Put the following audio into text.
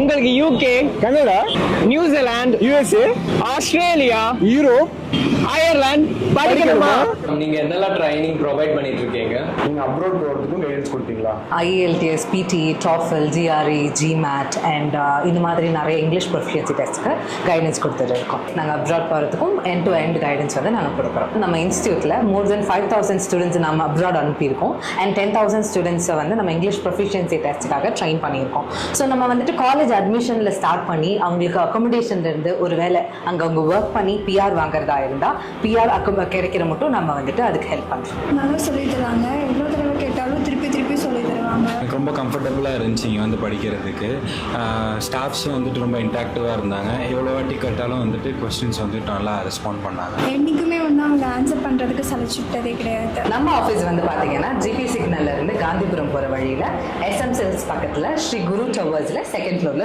உங்களுக்கு UK, Canada, New Zealand, USA, Australia, Europe Ireland படிக்கணுமா? நீங்க என்னெல்லாம் ட்ரைனிங் ப்ரொவைட் பண்ணிட்டு இருக்கீங்க? நீங்க அப்ராட் போகிறதுக்கும் கைடன்ஸ் கொடுப்பீங்களா? IELTS, PTE, TOEFL, GRE, GMAT and இந்த மாதிரி நிறைய இங்கிலீஷ் ப்ரொஃபிஷியன்சி டெஸ்ட்டுக்கு கைடன்ஸ் கொடுத்துட்டு இருக்கோம். நாங்கள் அப்ராட் போகிறதுக்கும் எண்ட் டு எண்ட் கைடன்ஸ் வந்து நாங்கள் கொடுக்குறோம். நம்ம இன்ஸ்டியூட்டில் மோர் தென் 5,000 ஸ்டூடெண்ட்ஸ் நம்ம அப்ராட் அனுப்பியிருக்கோம் அண்ட் 10,000 ஸ்டூடெண்ட்ஸை வந்து நம்ம இங்கிலீஷ் ப்ரொஃபிஷியன்சி டெஸ்ட்டுக்காக ட்ரெயின் பண்ணியிருக்கோம். ஸோ நம்ம வந்துட்டு காலேஜ் அட்மிஷனில் ஸ்டார்ட் பண்ணி அவங்களுக்கு அக்காமடேஷன்லேருந்து ஒரு வேலை அங்கே அவங்க ஒர்க் பண்ணி PR வாங்குறதா இருந்தால் PR கிடைக்கிற மட்டும் நம்ம வந்துட்டு அதுக்கு ஹெல்ப் பண்ணுறோம். நல்லா சொல்லி தருவாங்க. எவ்வளோ தடவை கேட்டாலும் திருப்பி திருப்பி சொல்லி தருவாங்க. எனக்கு ரொம்ப கம்ஃபர்டபுளாக இருந்துச்சு இங்கே வந்து படிக்கிறதுக்கு. ஸ்டாஃப்ஸும் வந்துட்டு ரொம்ப இன்டாக்டிவாக இருந்தாங்க. எவ்வளோ வாட்டி கேட்டாலும் வந்துட்டு கொஸ்டின்ஸ் வந்துட்டு நல்லா ரெஸ்பாண்ட் பண்ணாங்க. என்றைக்குமே வந்து அவங்க ஆன்சர் பண்ணுறதுக்கு சலிச்சுட்டதே கிடையாது. நம்ம ஆஃபீஸ் வந்து பார்த்தீங்கன்னா GP சிக்னல்ல இருந்து காந்திபுரம் போகிற வழியில் SM Sales பக்கத்தில் ஸ்ரீ குரு டவர்ஸில் 2nd ஃப்ளோரில்